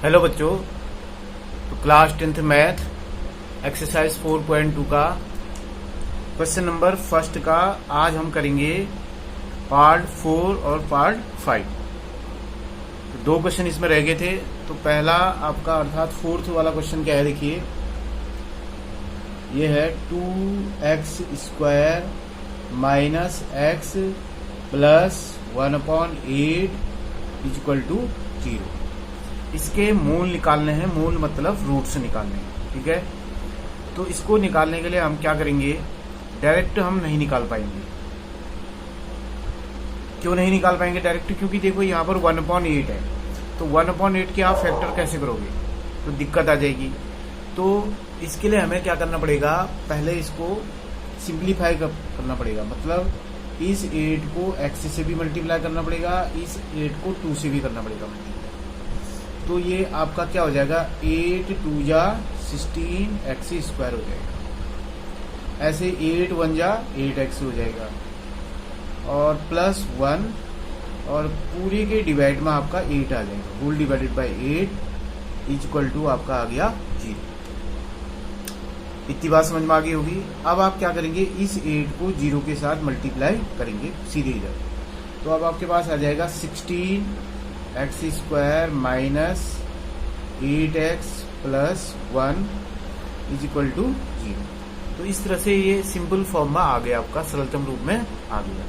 Hello बच्चों, तो class 10th math exercise 4.2 का क्वेश्चन नंबर फर्स्ट का आज हम करेंगे पार्ट 4 और पार्ट 5। तो दो क्वेश्चन इसमें रह गए थे। तो पहला आपका अर्थात फोर्थ वाला क्वेश्चन क्या है, देखिए ये है 2x² minus x plus 1/8 equal to 0। इसके मूल निकालने हैं, मूल मतलब रूट्स निकालने हैं, ठीक है। तो इसको निकालने के लिए हम क्या करेंगे, डायरेक्ट हम नहीं निकाल पाएंगे। क्यों नहीं निकाल पाएंगे डायरेक्ट? क्योंकि देखो यहाँ पर 1/8 है, तो 1/8 के आप फैक्टर कैसे करोगे, तो दिक्कत आ जाएगी। तो इसके लिए हमें क्या करना पड़ेगा, पहले इसको सिंप्लीफाई करना पड़ेगा। मतलब इस 8 को x से भी मल्टीप्लाई करना पड़ेगा, इस 8 को 2 से भी करना पड़ेगा मल्टीप्लाई। तो ये आपका क्या हो जाएगा, 8 2 जा 16x² हो जाएगा। ऐसे 8 1 जा 8x हो जाएगा और प्लस 1 और पूरे के डिवाइड में आपका 8 आ जाएगा। Whole divided by 8 equal to आपका आ गया 0। इतनी बात समझ में आ गई होगी। अब आप क्या करेंगे, इस 8 को 0 के साथ मल्टीप्लाई करेंगे सीधे इधर। तो अब आपके पास आ जाएगा 16x² minus 8x plus 1 is equal to 0। तो इस तरह से ये सिंपल फॉर्म में आ गया, आपका सरलतम रूप में आ गया।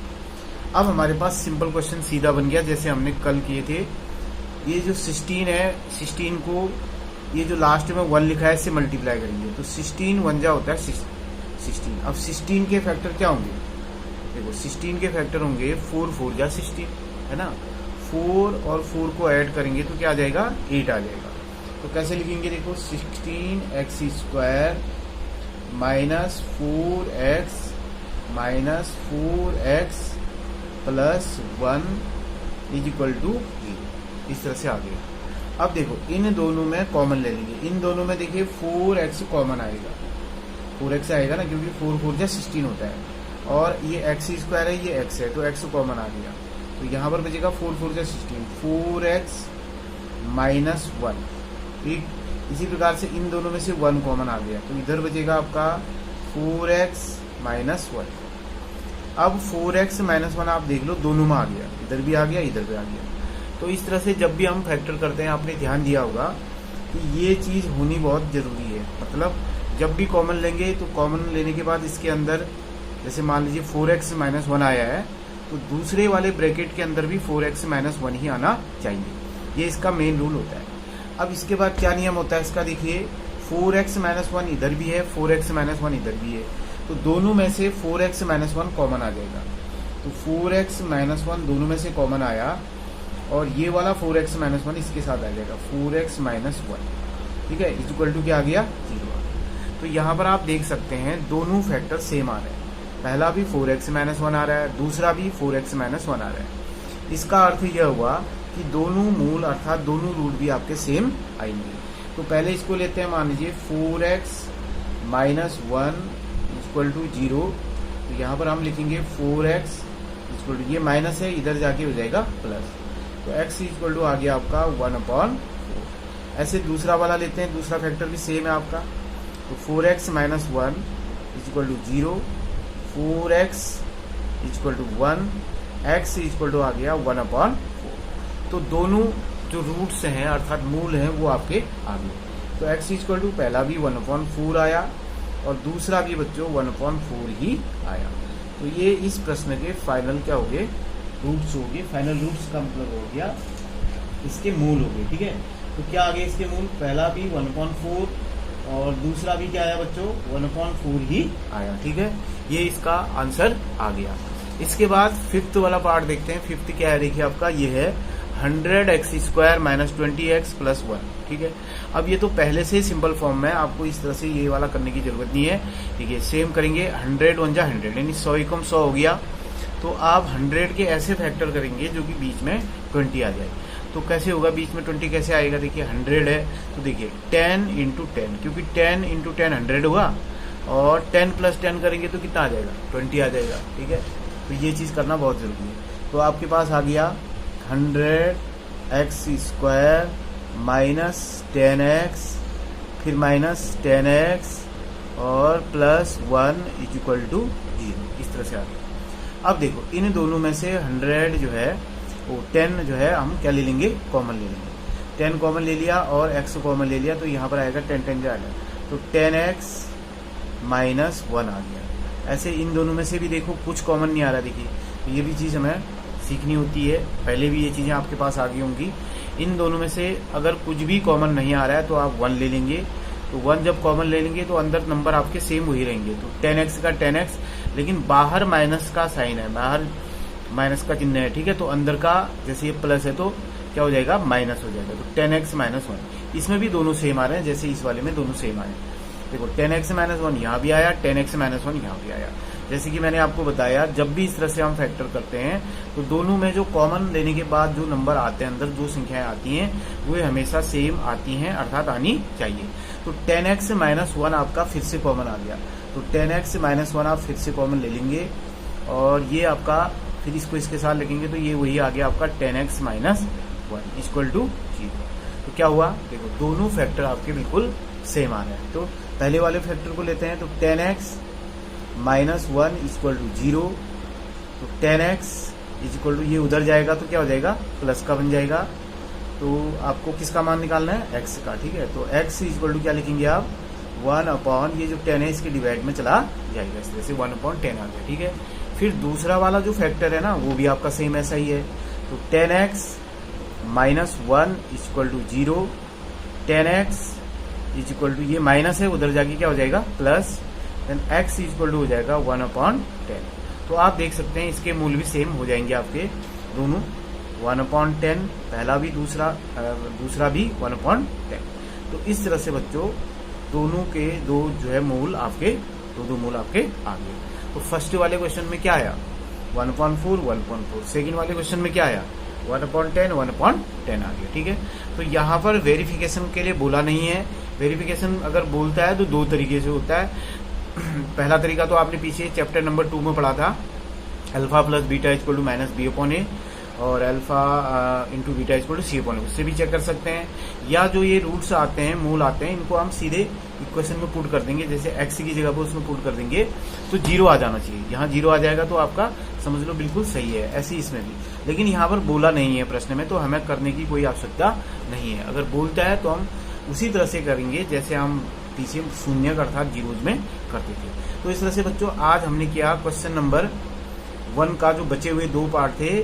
अब हमारे पास सिंपल क्वेश्चन सीधा बन गया, जैसे हमने कल किए थे। ये जो 16 है, 16 को ये जो लास्ट में 1 लिखा है इससे मल्टीप्लाई करेंगे। तो 16 1 जा होता है 16। अब 16 के फैक्टर क्या होंगे, देखो 16 के फैक्टर होंगे 4 4 जा 16, है ना। 4 और 4 को ऐड करेंगे तो क्या आ जाएगा, 8 आ जाएगा। तो कैसे लिखेंगे, देखो 16x² minus 4x minus 4x plus 1 is equal to 0। इस तरह से आ गया। अब देखो इन दोनों में कॉमन ले लेंगे। इन दोनों में देखिए 4x कॉमन आएगा, 4x आएगा ना, क्योंकि 4 4 जा 16 होता है। और ये x² है, ये x है, तो x कॉमन आ गया। तो यहाँ पर बचेगा 4 4 जा 16, 4x माइनस 1। ठीक इसी प्रकार से इन दोनों में से 1 कॉमन आ गया, तो इधर बचेगा आपका 4x माइनस 1। अब 4x माइनस 1 आप देख लो, दोनों में आ गया, इधर भी आ गया, इधर भी आ गया। तो इस तरह से जब भी हम फैक्टर करते हैं, आपने ध्यान दिया होगा कि ये चीज़ होनी बहुत ज़रूरी है। मतलब जब भी कॉमन लेंगे तो कॉमन लेने के बाद इसके अंदर जैसे मान लीजिए 4x माइनस 1 आया है, तो दूसरे वाले ब्रैकेट के अंदर भी 4x माइनस 1 ही आना चाहिए। ये इसका मेन रूल होता है। अब इसके बाद क्या नियम होता है इसका, देखिए 4x माइनस 1 इधर भी है, 4x माइनस 1 इधर भी है, तो दोनों में से 4x माइनस 1 कॉमन आ जाएगा। तो 4x माइनस 1 दोनों में से कॉमन आया और ये वाला 4x माइनस 1 इसके साथ आ जाएगा, 4x माइनस 1। ठीक है, इक्वल टू क्या आ गया, 0। तो यहाँ पर आप देख सकते हैं दोनों फैक्टर सेम आ रहे हैं। पहला भी 4x माइनस 1 आ रहा है, दूसरा भी 4x माइनस 1 आ रहा है। इसका अर्थ यह हुआ कि दोनों मूल अर्थात दोनों रूट भी आपके सेम आएंगे। तो पहले इसको लेते हैं, मान लीजिए 4x माइनस 1 इक्वल टू 0। तो यहाँ पर हम लिखेंगे 4x इक्वल टू, ये माइनस है, इधर जाके हो जाएगा प्लस, तो x इक्वल टू आ गया आपका 1/4। ऐसे दूसरा वाला लेते हैं, दूसरा फैक्टर भी सेम है आपका। तो 4x minus 1 equal to 0, 4x equal to 1, x equal to आ गया 1/4। तो दोनों जो रूट्स हैं अर्थात मूल हैं वो आपके आ गए। तो x इक्वल टू पहला भी 1/4 आया और दूसरा भी बच्चों 1/4 ही आया। तो ये इस प्रश्न के फाइनल क्या हो गए, रूट्स हो गए। फाइनल रूट्स का मतलब हो गया इसके मूल हो गए। ठीक है, तो क्या आ गए इसके मूल, पहला भी 1/4 और दूसरा भी क्या आया बच्चों, 1/4 ही आया। ठीक है, ये इसका आंसर आ गया। इसके बाद फिफ्थ वाला पार्ट देखते हैं। फिफ्थ क्या है, देखिए आपका ये है 100x² माइनस 20x प्लस 1। ठीक है, अब ये तो पहले से सिंपल फॉर्म में, आपको इस तरह से ये वाला करने की जरूरत नहीं है। ठीक है, सेम करेंगे, 100 1 जा 100 यानी 100 एकम 100 हो गया। तो आप 100 के ऐसे फैक्टर करेंगे जो कि बीच में 20 आ जाए। तो कैसे होगा, बीच में 20 कैसे आएगा, देखिए 100 है तो देखिए 10 × 10, क्योंकि 10 × 10 100 हुआ और 10 + 10 करेंगे तो कितना आ जाएगा, 20 आ जाएगा। ठीक है, तो ये चीज़ करना बहुत ज़रूरी है। तो आपके पास आ गया 100x² माइनस 10x, फिर माइनस 10x और प्लस 1 इज इक्वल टू 0, इस तरह से आ गया। अब देखो इन दोनों में से 100 जो है वो 10 जो है हम क्या ले लेंगे, कॉमन ले लेंगे। 10 कॉमन ले लिया और x कॉमन ले लिया, तो यहाँ पर आएगा 10 10 जाएगा, तो 10x माइनस 1 आ गया। ऐसे इन दोनों में से भी देखो कुछ कॉमन नहीं आ रहा, देखिए तो ये भी चीज़ हमें सीखनी होती है, पहले भी ये चीज़ें आपके पास आ गई होंगी। इन दोनों में से अगर कुछ भी कॉमन नहीं आ रहा है तो आप 1 ले लेंगे, तो 1 जब कॉमन ले लेंगे तो अंदर नंबर आपके सेम वही रहेंगे, तो 10x का 10x, लेकिन बाहर माइनस का साइन है, बाहर माइनस का चिन्ह है, ठीक है, तो अंदर का जैसे ये प्लस है तो क्या हो जाएगा, माइनस हो जाएगा, तो 10x माइनस 1। इसमें भी दोनों सेम आ रहे हैं, जैसे इस वाले में दोनों सेम आए। देखो 10x माइनस 1 यहाँ भी आया, 10x माइनस 1 यहाँ भी आया। जैसे कि मैंने आपको बताया, जब भी इस तरह से हम फैक्टर करते हैं तो दोनों में जो कॉमन लेने के बाद जो नंबर आते हैं, अंदर जो संख्याएं आती हैं वो हमेशा सेम आती हैं, अर्थात आनी चाहिए। तो 10x माइनस 1 आपका फिर से कॉमन आ गया, तो 10x माइनस 1 आप फिर से कॉमन ले लेंगे और ये आपका फिर इसको इसके साथ लिखेंगे तो ये वही आ गया आपका 10x माइनस 1 इक्वल टू 0। तो क्या हुआ, देखो दोनों फैक्टर आपके बिल्कुल सेम आ रहे हैं। तो पहले वाले फैक्टर को लेते हैं, तो 10x माइनस 1 इक्वल टू 0, तो 10x इज इक्वल टू ये उधर जाएगा तो क्या हो जाएगा, प्लस का बन जाएगा। तो आपको किसका मान निकालना है, x का, ठीक है। तो x इज इक्वल टू क्या लिखेंगे आप, 1 अपॉन ये जो 10 है इसके डिवाइड में चला जाएगा, इस तरह से 1 अपॉन 10 आ गया, ठीक है। फिर दूसरा वाला जो फैक्टर है ना वो भी आपका सेम ऐसा ही है, तो 10x minus 1 equal to 0, 10x is equal to ये माइनस है उधर जाके क्या हो जाएगा, plus, then x equal to हो जाएगा 1 अपॉन 10। तो आप देख सकते हैं इसके मूल भी सेम हो जाएंगे आपके दोनों, 1 अपॉन 10 पहला भी, दूसरा भी 1 अपॉन 10। तो इस तरह से बच्चों दोनों के दो जो है मूल आपके दो मूल आपके आ गए। तो फर्स्ट वाले क्वेश्चन में क्या आया, 1/4 1/4। सेकेंड वाले क्वेश्चन में क्या आया, 1/10 1/10 आ गया, ठीक है। तो यहाँ पर वेरिफिकेशन के लिए बोला नहीं है। वेरिफिकेशन अगर बोलता है तो दो तरीके से होता है। पहला तरीका तो आपने पीछे चैप्टर नंबर 2 में पढ़ा था, alpha plus beta equal to minus b upon a, और alpha into beta equal to c upon a, उससे भी चेक कर सकते हैं। या जो ये रूट्स आते हैं, मूल आते हैं, इनको हम सीधे इक्वेशन में पुट कर देंगे, जैसे x की जगह पर उसमें पुट कर देंगे तो 0 आ जाना चाहिए। यहाँ 0 आ जाएगा तो आपका समझ लो बिल्कुल सही है। ऐसे इसमें भी, लेकिन यहाँ पर बोला नहीं है प्रश्न में, तो हमें करने की कोई आवश्यकता नहीं है। अगर बोलता है तो हम उसी तरह से करेंगे जैसे हम पीछे शून्य अर्थात जीरोज में करते थे। तो इस तरह से बच्चों आज हमने किया क्वेश्चन नंबर 1 का जो बचे हुए 2 पार्ट थे,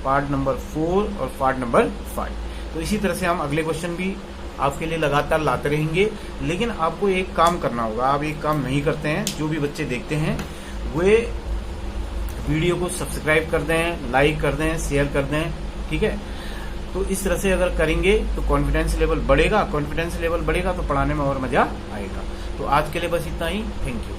पार्ट नंबर 4 और पार्ट नंबर 5। तो इसी तरह से हम अगले क्वेश्चन भी आपके लिए लगातार लाते रहेंगे। लेकिन आपको एक काम करना होगा, आप एक काम नहीं करते हैं, जो भी बच्चे देखते हैं वे वीडियो को सब्सक्राइब कर दें, लाइक कर दें, शेयर कर दें, ठीक है। तो इस तरह से अगर करेंगे तो कॉन्फिडेंस लेवल बढ़ेगा, कॉन्फिडेंस लेवल बढ़ेगा तो पढ़ाने में और मजा आएगा। तो आज के लिए बस इतना ही, थैंक यू।